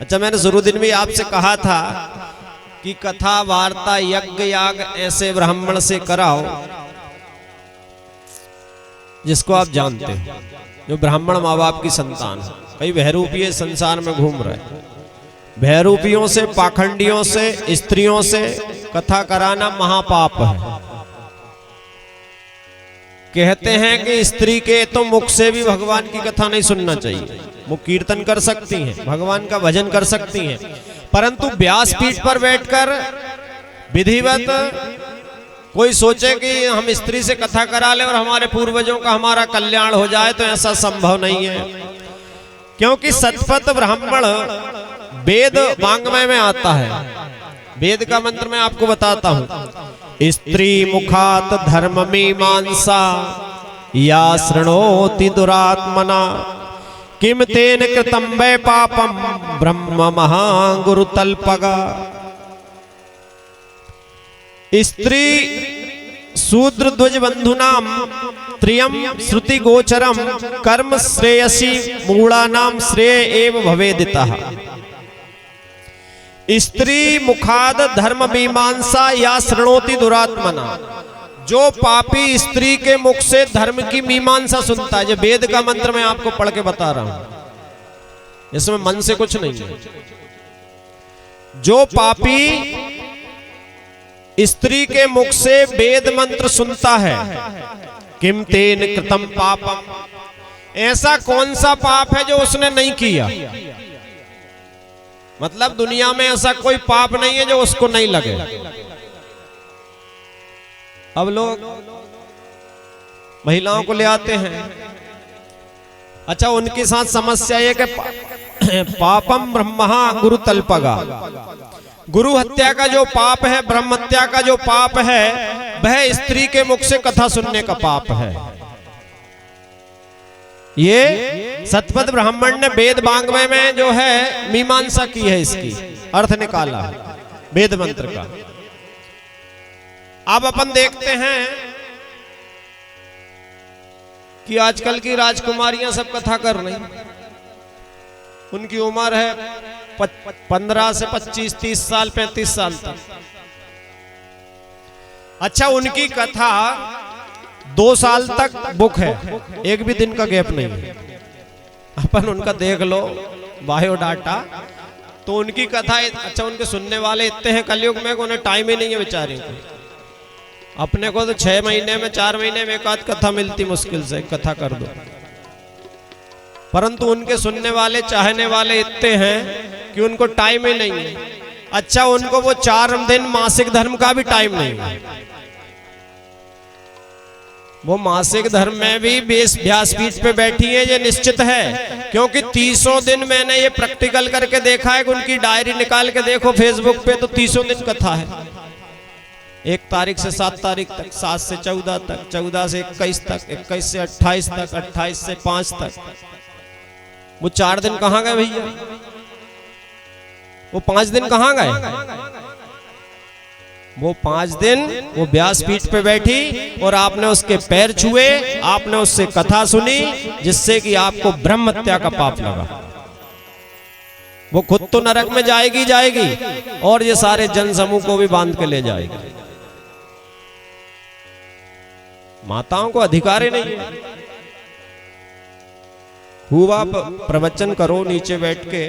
अच्छा, मैंने शुरू दिन भी आपसे कहा था कि कथा वार्ता यज्ञ याग ऐसे ब्राह्मण से कराओ जिसको आप जानते हो, जो ब्राह्मण माँ बाप की संतान है। कई बहरूपीय संसार में घूम रहे, बहरूपियों से, पाखंडियों से, स्त्रियों से कथा कराना महापाप है। कहते हैं कि स्त्री के तो मुख से भी भगवान की कथा नहीं सुनना चाहिए। वो कीर्तन कर सकती हैं, भगवान का भजन कर सकती हैं, परंतु व्यासपीठ पर बैठकर विधिवत कोई सोचे कि हम स्त्री से कथा करा ले और हमारे पूर्वजों का हमारा कल्याण हो जाए, तो ऐसा संभव नहीं है। क्योंकि सतपथ ब्राह्मण वेद वांग्मय में आता है। वेद का मंत्र मैं आपको बताता हूं। स्त्री मुखात धर्म मीमांसा या शृणोति दुरात्मना किम तेन कृतं वै पापम ब्रह्म महागुरु तल्पगा। स्त्री शूद्र ध्वज बंधुनाम त्रियम श्रुति गोचरम कर्म श्रेयसी मूढ़ानाम श्रेय एव भवेदितः। स्त्री मुखाद धर्म मीमांसा या शृणोति दुरात्मना। जो पापी स्त्री के मुख से धर्म की मीमांसा सुनता है, जो वेद का मंत्र मैं आपको पढ़ के बता रहा हूं, इसमें मन से कुछ नहीं है। जो पापी स्त्री के मुख से वेद मंत्र सुनता है, किम तेन कृतं पापम, ऐसा कौन सा पाप है जो उसने नहीं किया। मतलब दुनिया में ऐसा कोई पाप नहीं है जो उसको नहीं लगे। अब लोग महिलाओं को ले आते हैं, अच्छा उनके साथ समस्या ये कि पापम ब्रह्महा गुरु तल्पगा। गुरु हत्या का जो पाप है, ब्रह्म हत्या का जो पाप है, वह स्त्री के मुख से कथा सुनने का पाप है। ये सतपथ ब्राह्मण ने वेद वांग्मय में जो है मीमांसा की है, इसकी अर्थ निकाला वेद मंत्र का। अब अपन देखते हैं कि आजकल की राजकुमारियां सब कथा कर रही, उनकी उम्र है 15 से 25, 30 साल, 35 साल तक। अच्छा, उनकी कथा 2 साल तक बुक है, एक भी दिन का गैप नहीं है। अपन उनका देख लो बायोडाटा, तो उनकी कथा, अच्छा उनके सुनने वाले इतने हैं कलयुग में, उन्हें टाइम ही नहीं है बेचारे को। अपने को तो 6 महीने में, 4 महीने में एक आध कथा मिलती, मुश्किल से कथा कर दो, परंतु उनके सुनने वाले, चाहने वाले इतने हैं कि उनको टाइम ही नहीं है। अच्छा, उनको वो 4 दिन मासिक धर्म का भी टाइम नहीं है। वो मासिक धर्म में भी व्यासपीठ पे बैठी है, ये निश्चित है। क्योंकि 30 दिन मैंने ये प्रैक्टिकल करके देखा है कि उनकी डायरी निकाल के देखो फेसबुक पे, तो 30 दिन कथा है। 1 तारीख से 7 तारीख तक, 7 से 14 तक, 14 से 21 तक, 21 से 28 तक, 28 से 5 तक। वो 4 दिन कहां गए भैया? वो 5 दिन कहां गए? वो 5 दिन वो व्यासपीठ पे बैठी और आपने उसके पैर छुए, आपने उससे कथा सुनी, जिससे कि आपको ब्रह्म हत्या का पाप लगा। वो खुद तो नरक में जाएगी जाएगी और ये सारे जन समूह को भी बांध के ले जाएगी। माताओं को अधिकार ही नहीं है। खूब आप प्रवचन करो, नीचे बैठ के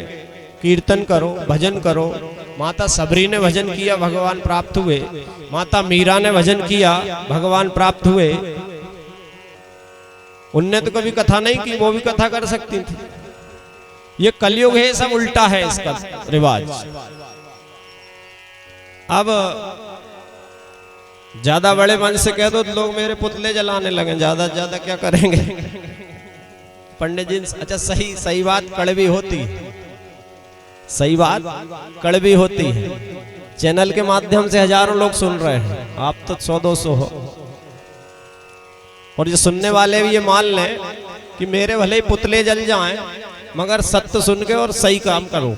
कीर्तन करो, भजन करो। माता सबरी ने भजन किया, भगवान प्राप्त हुए। माता मीरा ने भजन किया, भगवान प्राप्त हुए। उनने तो कभी कथा नहीं की, वो भी कथा कर सकती थी। ये कलयुग है, सब उल्टा है इसका रिवाज। अब ज्यादा बड़े मन से कह दो तो लोग मेरे पुतले जलाने लगे, ज्यादा ज्यादा क्या करेंगे। पंडित जी, अच्छा सही बात कड़वी होती है, सही बात कड़वी होती है। चैनल के माध्यम से हजारों लोग सुन रहे हैं, आप तो 100-200 हो, और ये सुनने वाले भी ये मान लें कि मेरे भले ही पुतले जल जाएं, मगर सत्य सुन के और सही काम करो।